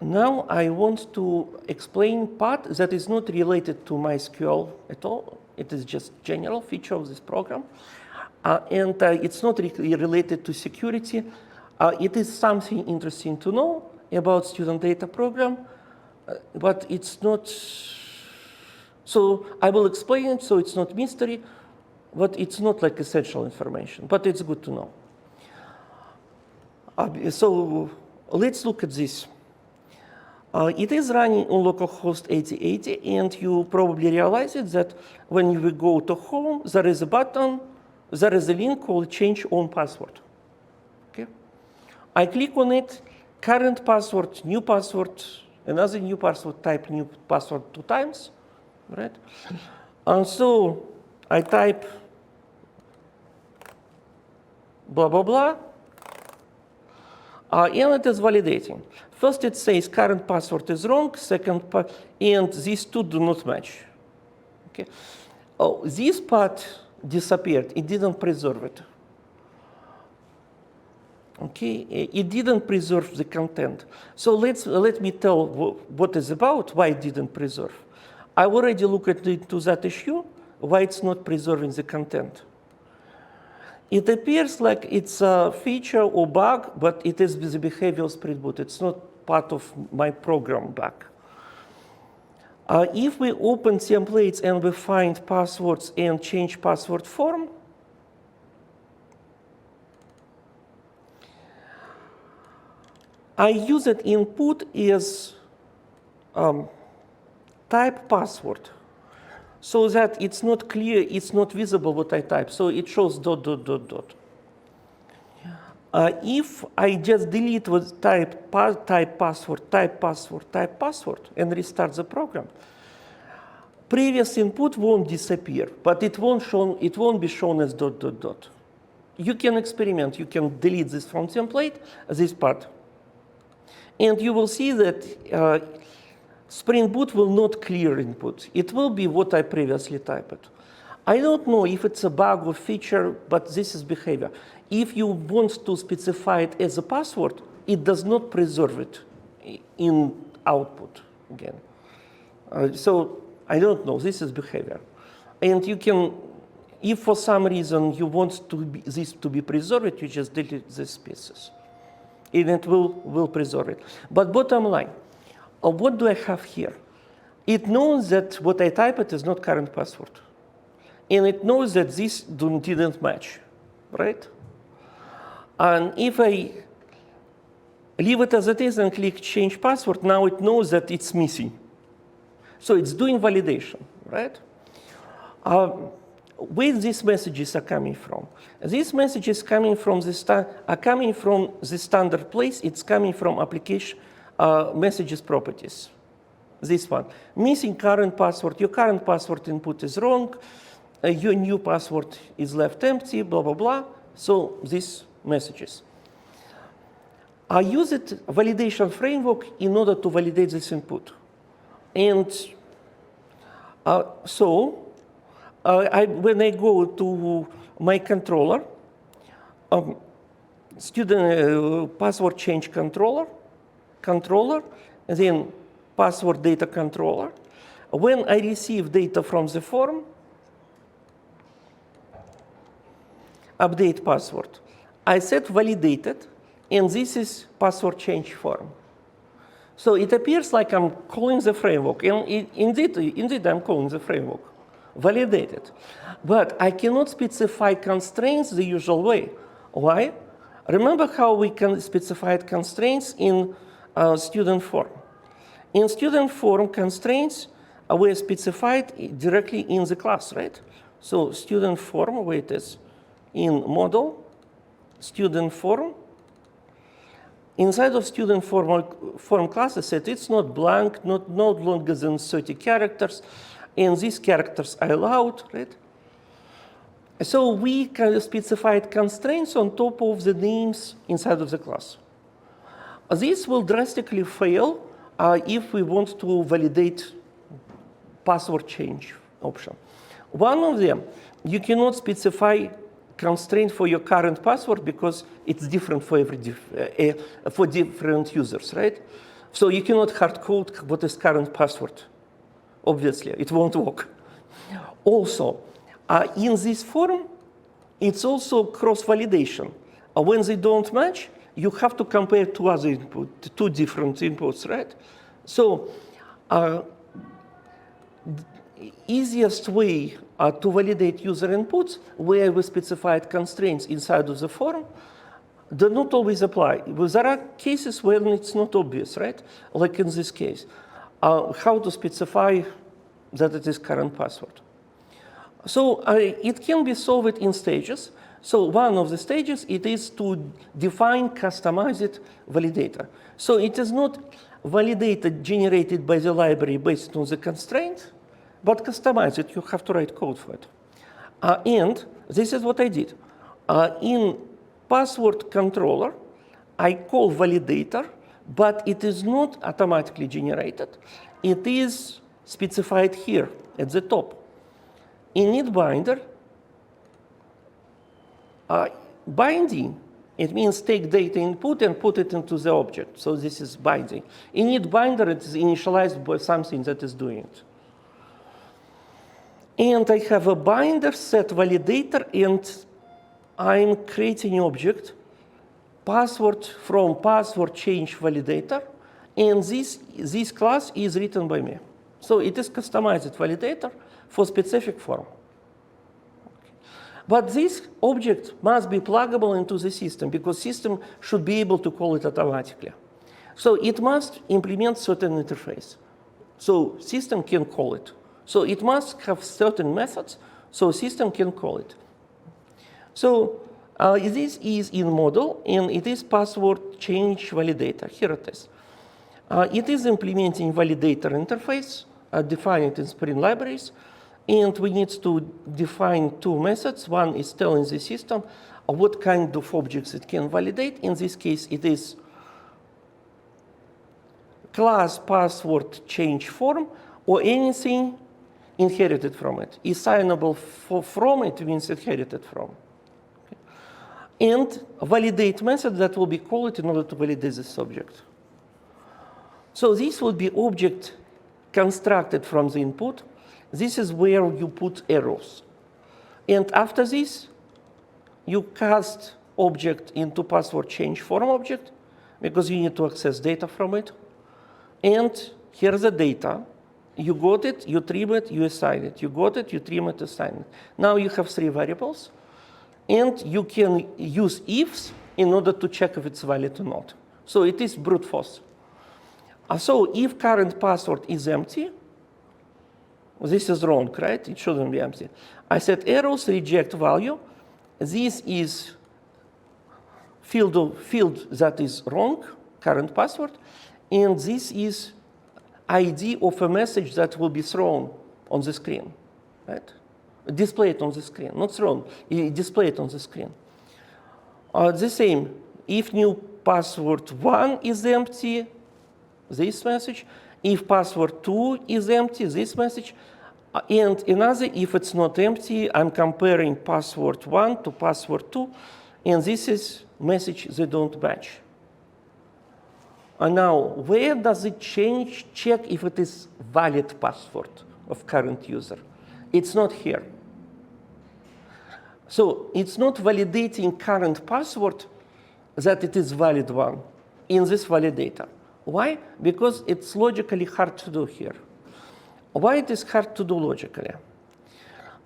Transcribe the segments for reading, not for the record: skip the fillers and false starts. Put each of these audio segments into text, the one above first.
Now I want to explain part that is not related to MySQL at all. It is just general feature of this program. And it's not related to security. It is something interesting to know about student data program, but it's not. So I will explain it, so it's not mystery, but it's not like essential information, but it's good to know. So let's look at this. It is running on localhost 8080, and you probably realize it that when you go to home, there is a button, there is a link called change own password. Okay? I click on it, current password, new password, another new password, type new password 2 times, right? And so I type blah, blah, blah, and it is validating. First, it says current password is wrong. Second, and these two do not match. Okay. Oh, this part disappeared. It didn't preserve it. Okay, it didn't preserve the content. So let me tell what it's about. Why it didn't preserve. I already looked into that issue. Why it's not preserving the content. It appears like it's a feature or bug, but it is with the behavioral Spring Boot. It's not part of my program bug. If we open templates and we find passwords and change password form, I use it input as type password, so that it's not clear, it's not visible what I type. So it shows ... If I just delete with type password, and restart the program, previous input won't disappear, but it won't be shown as ... You can experiment. You can delete this from template, this part, and you will see that Spring Boot will not clear input. It will be what I previously typed. I don't know if it's a bug or feature, but this is behavior. If you want to specify it as a password, it does not preserve it in output again. So I don't know. This is behavior. And you can, if for some reason you want this to be preserved, you just delete these pieces. And it will preserve it. But bottom line, what do I have here? It knows that what I typed is not current password. And it knows that this didn't match, right? And if I leave it as it is and click change password, now it knows that it's missing. So it's doing validation, right? Where these messages are coming from? These messages coming from the standard place. It's coming from application messages properties. This one, missing current password. Your current password input is wrong. Your new password is left empty, blah, blah, blah. So these messages. I use it validation framework in order to validate this input. And when I go to my controller, password change controller, and then password data controller. When I receive data from the form, update password. I set validated, and this is password change form. So it appears like I'm calling the framework, and indeed I'm calling the framework, validated. But I cannot specify constraints the usual way. Why? Remember how we can specify constraints in student form. In student form, constraints were specified directly in the class, right? So student form, where it is, in model, student form. Inside of student form class, I said it's not blank, not longer than 30 characters, and these characters are allowed, right? So we can specify constraints on top of the names inside of the class. This will drastically fail if we want to validate password change option. One of them, you cannot specify constraint for your current password because it's different for different users, right? So you cannot hard code what is current password. Obviously, it won't work. Also, in this form, it's also cross-validation. When they don't match, you have to compare two different inputs, right? So the easiest way to validate user inputs, where we specified constraints inside of the form, do not always apply. There are cases when it's not obvious, right? Like in this case, how to specify that it is current password. So it can be solved in stages. So one of the stages, it is to define customized validator. So it is not validator generated by the library based on the constraint, but customized. You have to write code for it. And this is what I did. In password controller, I call validator, but it is not automatically generated. It is specified here at the top. In init binder, binding, it means take data input and put it into the object. So this is binding. In init binder, it is initialized by something that is doing it. And I have a binder set validator, and I'm creating an object, password from password change validator, and this class is written by me. So it is customized validator for specific form. But this object must be pluggable into the system, because system should be able to call it automatically. So it must implement certain interface. So system can call it. So it must have certain methods, so system can call it. So this is in model, and it is password change validator. Here it is. It is implementing validator interface, defined in Spring libraries. And we need to define two methods. One is telling the system what kind of objects it can validate. In this case, it is class password change form, or anything inherited from it. Assignable from it means inherited from. Okay. And a validate method that will be called in order to validate this object. So this would be object constructed from the input. This is where you put arrows. And after this, you cast object into password change form object, because you need to access data from it. And here's the data. You got it, you trim it, you assign it. You got it, you trim it, assign it. Now you have three variables. And you can use ifs in order to check if it's valid or not. So it is brute force. So if current password is empty, this is wrong, right? It shouldn't be empty. I set arrows, reject value. This is field that is wrong, current password. And this is ID of a message that will be thrown on the screen, right? Displayed on the screen, not thrown, displayed on the screen. The same, if new password 1 is empty, this message. If password 2 is empty, this message. And another, if it's not empty, I'm comparing password 1 to password 2, and this is message they don't match. And now, where does it check if it is valid password of current user? It's not here. So it's not validating current password that it is valid one in this validator. Why? Because it's logically hard to do here. Why it is hard to do logically?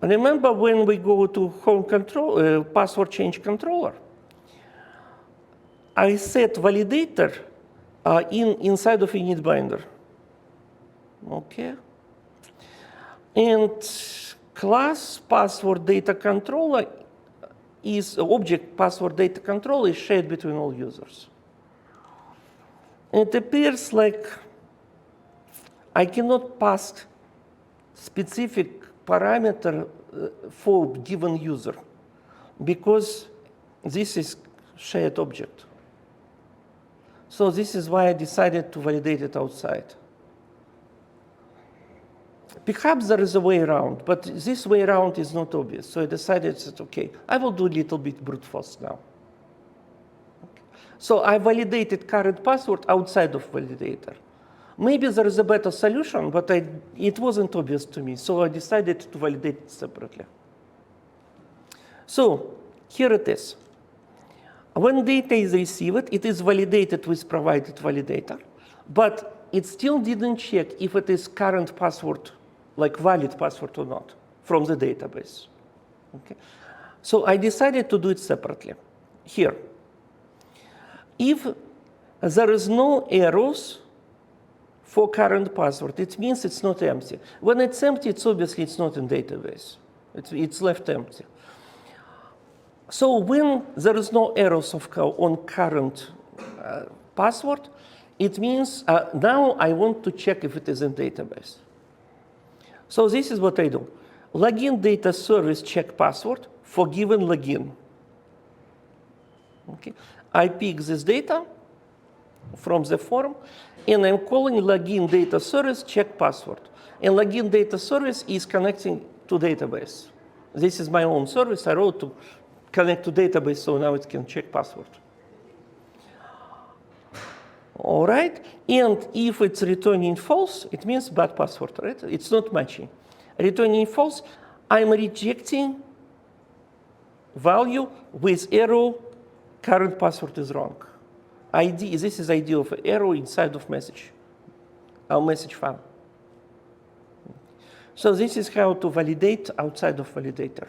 Remember when we go to home control, password change controller, I set validator inside of init binder. Okay. And class password data controller is object password data controller is shared between all users. It appears like I cannot pass specific parameter for given user because this is shared object. So this is why I decided to validate it outside. Perhaps there is a way around, but this way around is not obvious. So I decided that, okay, I will do a little bit brute force now. Okay. So I validated current password outside of validator. Maybe there is a better solution, but it wasn't obvious to me, so I decided to validate it separately. So here it is. When data is received, it is validated with provided validator, but it still didn't check if it is current password, like valid password or not, from the database. Okay? So I decided to do it separately. Here, if there is no errors for current password, it means it's not empty. When it's empty, it's obviously it's not in database. It's left empty. So when there is no errors on current password, it means now I want to check if it is in database. So this is what I do. Login data service check password for given login. Okay. I pick this data from the form, and I'm calling login data service check password. And login data service is connecting to database. This is my own service. I wrote to connect to database, so now it can check password. All right, and if it's returning false, it means bad password, right? It's not matching. Returning false, I'm rejecting value with arrow, current password is wrong. ID, this is ID of arrow inside of message, our message file. So this is how to validate outside of validator.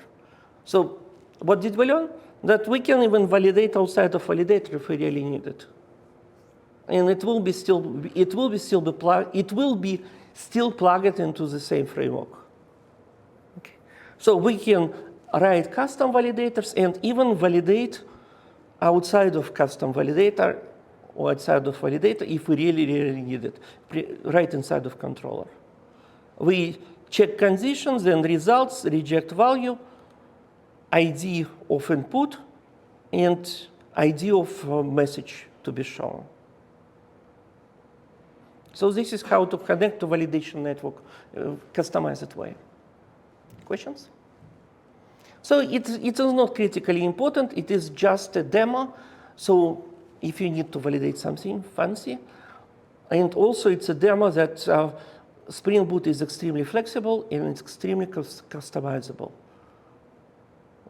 So what did we learn? That we can even validate outside of validator if we really need it. And it will be still plugged into the same framework. Okay. So we can write custom validators and even validate outside of custom validator or outside of validator if we really need it, right inside of controller. We check conditions, then results, reject value, ID of input, and ID of message to be shown. So this is how to connect to validation network, customized way. Questions? So it is not critically important. It is just a demo. So if you need to validate something fancy, and also it's a demo that Spring Boot is extremely flexible and it's extremely customizable.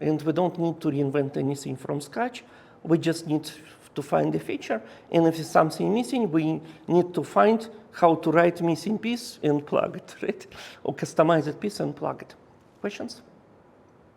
And we don't need to reinvent anything from scratch. We just need to find a feature. And if there's something missing, we need to find how to write missing piece and plug it, right? Or customize that piece and plug it. Questions?